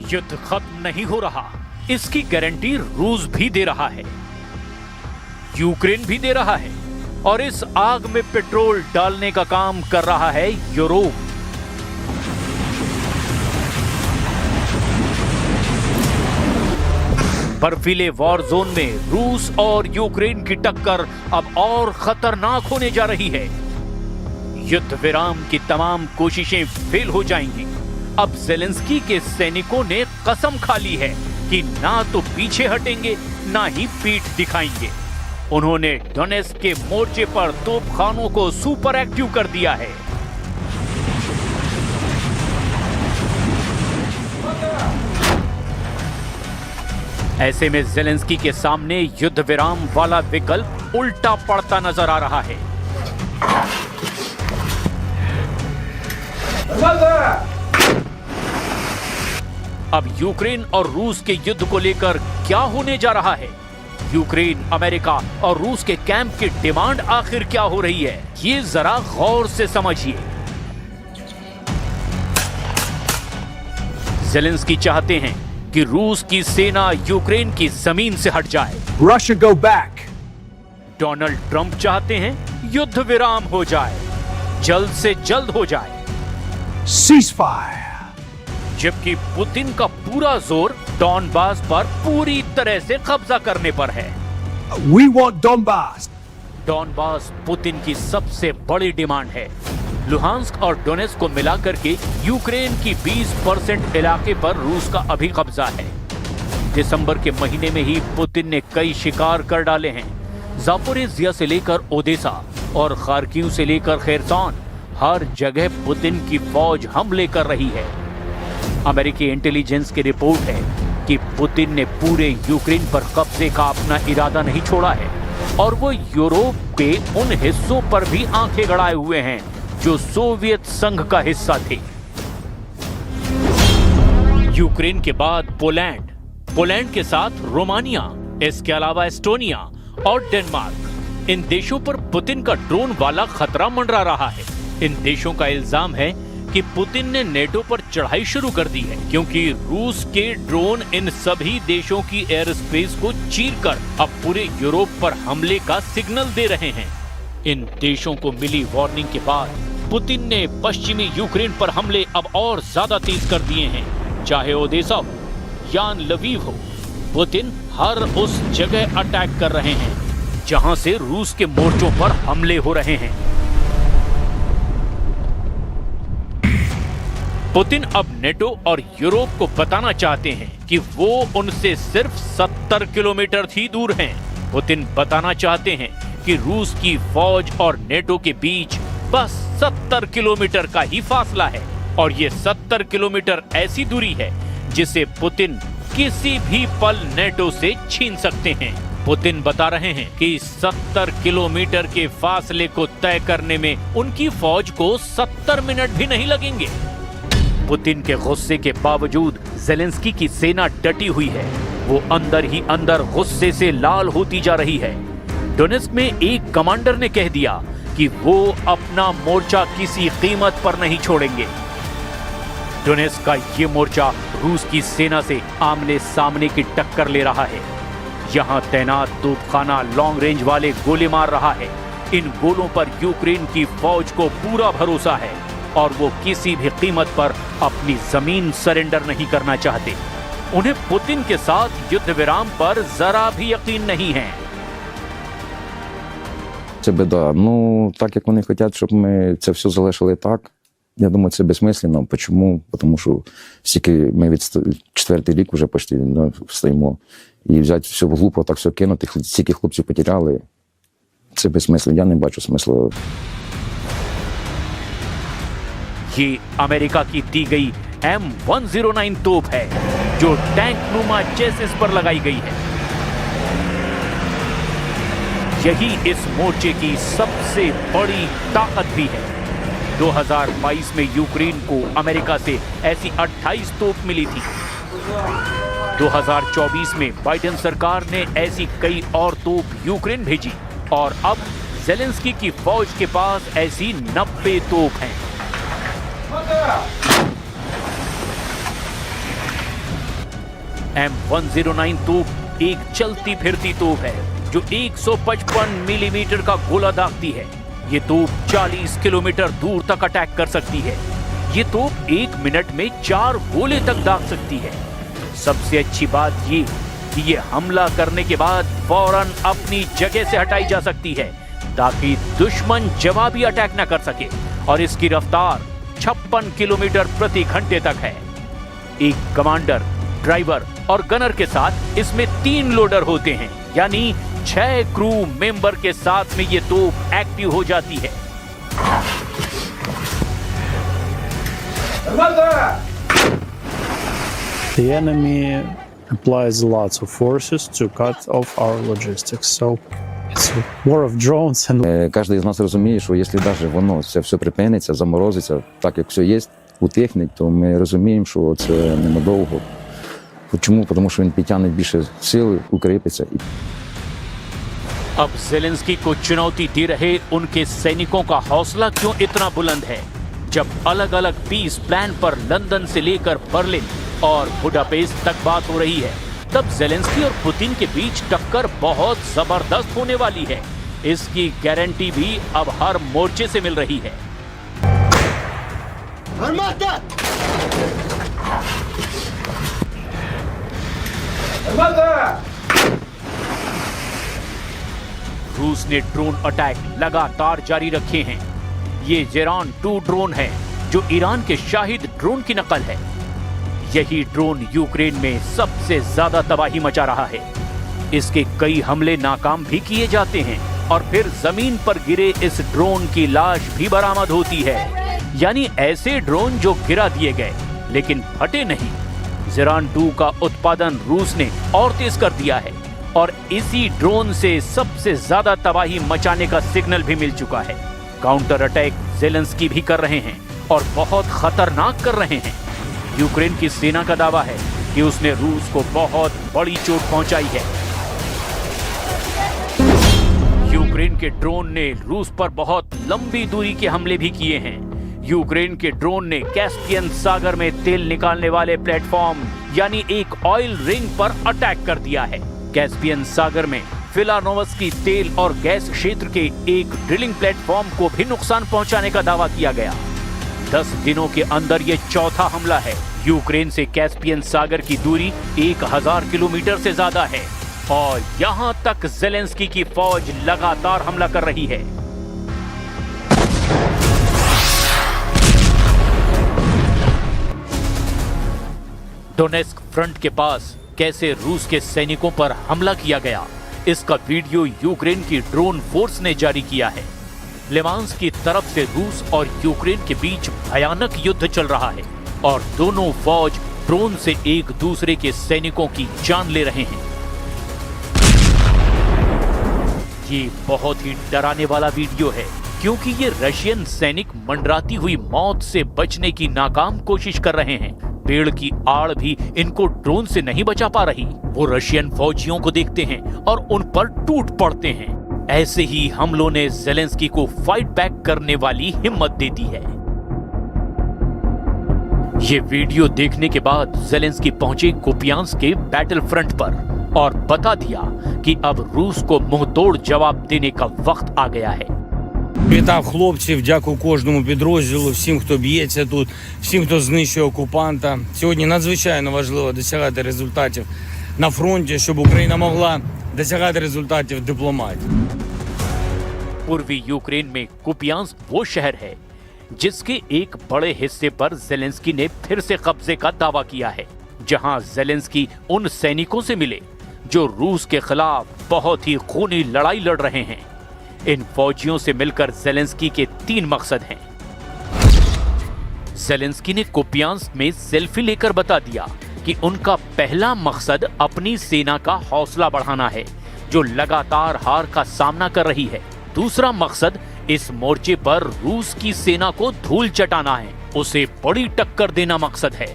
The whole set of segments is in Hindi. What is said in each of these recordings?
युद्ध खत्म नहीं हो रहा, इसकी गारंटी रूस भी दे रहा है, यूक्रेन भी दे रहा है, और इस आग में पेट्रोल डालने का काम कर रहा है यूरोप। बर्फीले वॉर जोन में रूस और यूक्रेन की टक्कर अब और खतरनाक होने जा रही है। युद्ध विराम की तमाम कोशिशें फेल हो जाएंगी। अब ज़ेलेंस्की के सैनिकों ने कसम खा ली है कि ना तो पीछे हटेंगे, ना ही पीठ दिखाएंगे। उन्होंने डोनेट्स्क के मोर्चे पर तोपखानों को सुपर एक्टिव कर दिया है। ऐसे में ज़ेलेंस्की के सामने युद्ध विराम वाला विकल्प उल्टा पड़ता नजर आ रहा है। अब यूक्रेन और रूस के युद्ध को लेकर क्या होने जा रहा है? यूक्रेन, अमेरिका और रूस के कैंप की डिमांड आखिर क्या हो रही है, ये जरा गौर से समझिए। ज़ेलेंस्की चाहते हैं कि रूस की सेना यूक्रेन की जमीन से हट जाए। Russia go back. Donald Trump चाहते हैं युद्ध विराम हो जाए, जल्द से जल्द हो जाए। Ceasefire. जबकि पुतिन का पूरा जोर डॉनबास पर पूरी तरह से कब्जा करने पर है। We want Donbass. Donbas Putin की सबसे बड़ी डिमांड है। लुहांस्क और डोनेट्स्क को मिलाकर के यूक्रेन की 20% इलाके पर रूस का अभी कब्जा है। दिसंबर के महीने में ही पुतिन ने कई शिकार कर डाले हैं। जापोरिजिया से लेकर ओदेसा और खार्किव से लेकर खेरसॉन, हर जगह पुतिन की फौज हमले कर रही है। अमेरिकी इंटेलिजेंस की रिपोर्ट है कि पुतिन ने पूरे यूक्रेन पर कब्जे का अपना इरादा नहीं छोड़ा है और वो यूरोप के उन हिस्सों पर भी आंखें गड़ाए हुए हैं जो सोवियत संघ का हिस्सा थे। यूक्रेन के बाद पोलैंड के साथ रोमानिया, इसके अलावा एस्टोनिया और डेनमार्क, इन देशों पर पुतिन का ड्रोन वाला खतरा मंडरा रहा है। इन देशों का इल्जाम है कि पुतिन ने नेटो पर चढ़ाई शुरू कर दी है क्योंकि रूस के ड्रोन इन सभी देशों की एयर स्पेस को चीरकर अब पूरे यूरोप पर हमले का सिग्नल दे रहे हैं। इन देशों को मिली वार्निंग के बाद पुतिन ने पश्चिमी यूक्रेन पर हमले अब और ज्यादा तेज कर दिए हैं। चाहे ओदेसा हो या लवीव हो, पुतिन हर उस जगह अटैक कर रहे हैं जहां से रूस के मोर्चों पर हमले हो रहे हैं। पुतिन अब नेटो और यूरोप को बताना चाहते हैं कि वो उनसे सिर्फ 70 किलोमीटर ही दूर हैं। पुतिन बताना चाहते हैं कि रूस की फौज और नेटो के बीच बस 70 किलोमीटर का ही फासला है और ये 70 किलोमीटर ऐसी दूरी है जिसे पुतिन किसी भी पल नेटो से छीन सकते हैं। पुतिन बता रहे हैं कि 70 किलोमीटर के फासले को तय करने में उनकी फौज को 70 मिनट भी नहीं लगेंगे। पुतिन के गुस्से के बावजूद ज़ेलेंस्की की सेना डटी हुई है। वो अंदर ही अंदर गुस्से से लाल होती जा रही है। डोनेट्स्क में एक कमांडर ने कह दिया कि वो अपना मोर्चा किसी कीमत पर नहीं छोड़ेंगे। डोनेट्स्क का ये मोर्चा रूस की सेना से आमने सामने की टक्कर ले रहा है। यहाँ तैनात तोपखाना लॉन्ग रेंज वाले गोले मार रहा है। इन गोलों पर यूक्रेन की फौज को पूरा भरोसा है और वो किसी भी कीमत पर अपनी जमीन सरेंडर नहीं करना चाहते। उन्हें पुतिन के साथ युद्ध विराम पर जरा भी यकीन नहीं है। Це біда. Ну, так як вони хочуть, щоб ми це все залишили так, я думаю, це безсмислено. Чому? Тому що стільки ми від 4-й рік вже почти стоїмо. І взяти все глупо, так все кинути, стільки хлопців потеряли. Це безсмислено. Я не бачу смислу. ये अमेरिका की दी गई M109 तोप है जो टैंक नुमा चेसिस पर लगाई गई है। यही इस मोर्चे की सबसे बड़ी ताकत भी है। 2022 में यूक्रेन को अमेरिका से ऐसी 28 तोप मिली थी। 2024 में बाइडेन सरकार ने ऐसी कई और तोप यूक्रेन भेजी और अब ज़ेलेंस्की की फौज के पास ऐसी 90 तोप हैं। M109 तोप एक चलती फिरती तोप है जो 155 मिलीमीटर का गोला दागती है। ये तोप 40 किलोमीटर दूर तक अटैक कर सकती है। ये तोप 1 मिनट में 4 गोले तक दाग सकती है। सबसे अच्छी बात ये कि ये हमला करने के बाद फौरन अपनी जगह से हटाई जा सकती है ताकि दुश्मन जवाबी अटैक न कर सके, और इसकी रफ्तार 56 किलोमीटर प्रति घंटे तक है। एक कमांडर, ड्राइवर और गनर के साथ इसमें 3 लोडर होते हैं, यानी 6 क्रू मेंबर के साथ में ये तोप एक्टिव हो जाती है। The enemy applies lots of forces to cut off our logistics, so it's a war of drones and Кожен з нас розуміє, що якщо навіть воно це все припиниться, заморозиться, так як все є, утихне, то ми розуміємо, що це ненадовго. Чому? Тому що він підтягне більше сили, укріпиться. अब ज़ेलेंस्की को चुनौती दे रहे उनके सैनिकों का हौसला क्यों इतना बुलंद है? जब अलग अलग पीस प्लान पर लंदन से लेकर बर्लिन और बुडापेस्ट तक बात हो रही है, तब ज़ेलेंस्की और पुतिन के बीच टक्कर बहुत जबरदस्त होने वाली है। इसकी गारंटी भी अब हर मोर्चे से मिल रही है। रूस ने ड्रोन अटैक लगातार जारी रखे हैं। ये जेरॉन 2 ड्रोन है जो ईरान के शाहिद ड्रोन की नकल है। यही ड्रोन यूक्रेन में सबसे ज्यादा तबाही मचा रहा है। इसके कई हमले नाकाम भी किए जाते हैं और फिर जमीन पर गिरे इस ड्रोन की लाश भी बरामद होती है, यानी ऐसे ड्रोन जो गिरा दिए गए लेकिन फटे नहीं। जेरॉन 2 का उत्पादन रूस ने और तेज कर दिया है और इसी ड्रोन से सबसे ज्यादा तबाही मचाने का सिग्नल भी मिल चुका है। काउंटर अटैक ज़ेलेंस्की भी कर रहे हैं और बहुत खतरनाक कर रहे हैं। यूक्रेन की सेना का दावा है कि उसने रूस को बहुत बड़ी चोट पहुंचाई है। यूक्रेन के ड्रोन ने रूस पर बहुत लंबी दूरी के हमले भी किए हैं। यूक्रेन के ड्रोन ने कैस्पियन सागर में तेल निकालने वाले प्लेटफॉर्म यानी एक ऑयल रिंग पर अटैक कर दिया है। कैस्पियन सागर में फिलानोवस्की तेल और गैस क्षेत्र के एक ड्रिलिंग प्लेटफॉर्म को भी नुकसान पहुंचाने का दावा किया गया। 10 दिनों के अंदर यह चौथा हमला है। यूक्रेन से कैस्पियन सागर की दूरी 1000 किलोमीटर से ज्यादा है और यहां तक ज़ेलेंस्की की फौज लगातार हमला कर रही है। डोनेस्क फ्रंट के पास कैसे रूस के सैनिकों पर हमला किया गया, इसका वीडियो यूक्रेन की ड्रोन फोर्स ने जारी किया है। लिमांस की तरफ से रूस और यूक्रेन के बीच भयानक युद्ध चल रहा है और दोनों फौज ड्रोन से एक दूसरे के सैनिकों की जान ले रहे हैं। ये बहुत ही डराने वाला वीडियो है क्योंकि ये रशियन सैनिक मंडराती हुई मौत से बचने की नाकाम कोशिश कर रहे हैं। पेड़ की आड़ भी इनको ड्रोन से नहीं बचा पा रही। वो रशियन फौजियों को देखते हैं और उन पर टूट पड़ते हैं। ऐसे ही हमलों ने ज़ेलेंस्की को फाइट बैक करने वाली हिम्मत दे दी है। ये वीडियो देखने के बाद ज़ेलेंस्की पहुंचे कुपियांस्क के बैटल फ्रंट पर और बता दिया कि अब रूस को मुंहतोड़ जवाब देने का वक्त आ गया है। Вітав хлопців, дякую кожному підрозділу, всім, хто б'ється тут, всім, хто знищує окупанта. Сьогодні надзвичайно важливо досягати результатів на фронті, щоб Україна могла досягати результатів дипломатії. पूर्वी यूक्रेन में कुपियांस्क वो शहर है जिसके एक बड़े हिस्से पर ज़ेलेंस्की ने फिर से कब्जे का दावा किया है, जहां ज़ेलेंस्की उन सैनिकों से मिले जो रूस के खिलाफ बहुत ही खूनी लड़ाई लड़ रहे हैं। इन फौजियों से मिलकर ज़ेलेंस्की के 3 मकसद हैं। ज़ेलेंस्की ने कुपियांस्क में सेल्फी लेकर बता दिया कि उनका पहला मकसद अपनी सेना का हौसला बढ़ाना है जो लगातार हार का सामना कर रही है। दूसरा मकसद इस मोर्चे पर रूस की सेना को धूल चटाना है, उसे बड़ी टक्कर देना मकसद है।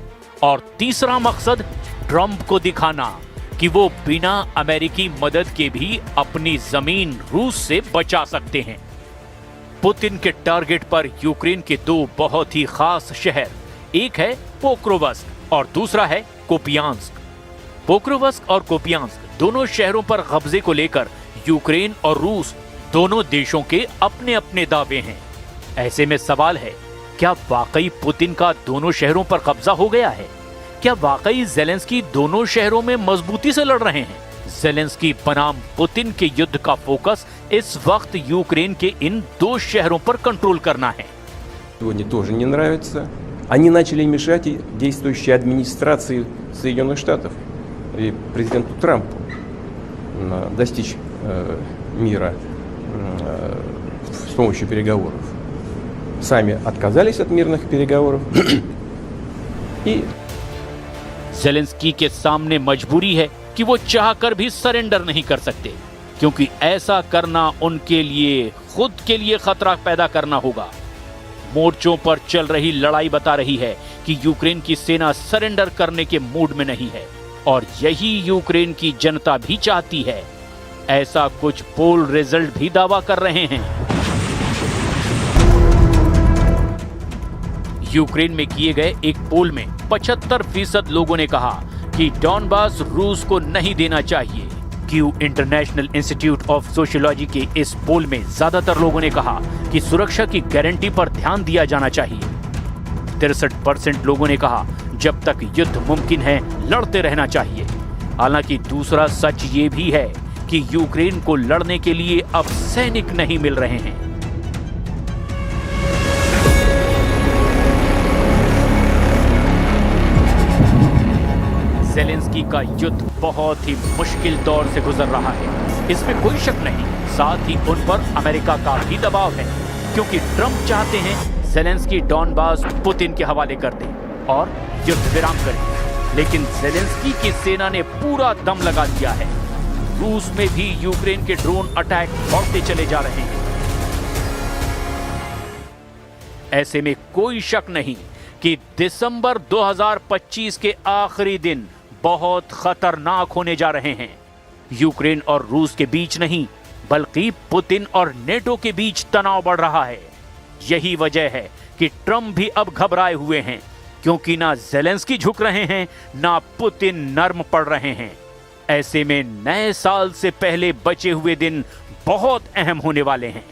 और तीसरा मकसद ट्रंप को दिखाना कि वो बिना अमेरिकी मदद के भी अपनी जमीन रूस से बचा सकते हैं। पुतिन के टारगेट पर यूक्रेन के 2 बहुत ही खास शहर, एक है पोक्रोवस्क और दूसरा है कुपियांस्क। पोक्रोवस्क और कोपियांस्क दोनों शहरों पर कब्जे को लेकर यूक्रेन और रूस दोनों देशों के अपने अपने दावे हैं। ऐसे में सवाल है, क्या वाकई पुतिन का दोनों शहरों पर कब्जा हो गया है? क्या वाकई ज़ेलेंस्की दोनों शहरों में मजबूती से लड़ रहे हैं? ज़ेलेंस्की बनाम पुतिन के युद्ध का फोकस इस वक्त यूक्रेन के इन दो शहरों पर कंट्रोल करना है। Сегодня тоже не нравится. Они начали мешать и действующей администрации Соединенных Штатов и президенту Трампу достичь мира с помощью переговоров. Сами отказались от мирных переговоров и ज़ेलेंस्की के सामने मजबूरी है कि वो चाहकर भी सरेंडर नहीं कर सकते, क्योंकि ऐसा करना उनके लिए खुद के लिए खतरा पैदा करना होगा। मोर्चों पर चल रही लड़ाई बता रही है कि यूक्रेन की सेना सरेंडर करने के मूड में नहीं है, और यही यूक्रेन की जनता भी चाहती है। ऐसा कुछ पोल रिजल्ट भी दावा कर रहे हैं। यूक्रेन में किए गए एक पोल में 75% लोगों ने कहा कि डॉनबास रूस को नहीं देना चाहिए। Q international institute of sociology के इस पोल में ज्यादातर लोगों ने कहा कि सुरक्षा की गारंटी पर ध्यान दिया जाना चाहिए। 63% लोगों ने कहा जब तक युद्ध मुमकिन है लड़ते रहना चाहिए। हालांकि दूसरा सच ये भी है कि यूक्रेन को लड़ने के लिए अब सैनिक नहीं मिल रहे हैं। ज़ेलेंस्की का युद्ध बहुत ही मुश्किल दौर से गुजर रहा है, इसमें कोई शक नहीं। साथ ही उन पर अमेरिका का भी दबाव है, क्योंकि ट्रंप चाहते हैं ज़ेलेंस्की डॉनबास पुतिन के हवाले कर दे और युद्ध विराम करे। लेकिन ज़ेलेंस्की की सेना ने पूरा दम लगा दिया है। रूस में भी यूक्रेन के ड्रोन अटैक बढ़ते चले जा रहे हैं। ऐसे में कोई शक नहीं कि दिसंबर 2025 के आखिरी दिन बहुत खतरनाक होने जा रहे हैं। यूक्रेन और रूस के बीच नहीं, बल्कि पुतिन और नेटो के बीच तनाव बढ़ रहा है। यही वजह है कि ट्रंप भी अब घबराए हुए हैं, क्योंकि ना ज़ेलेंस्की झुक रहे हैं, ना पुतिन नर्म पड़ रहे हैं। ऐसे में नए साल से पहले बचे हुए दिन बहुत अहम होने वाले हैं।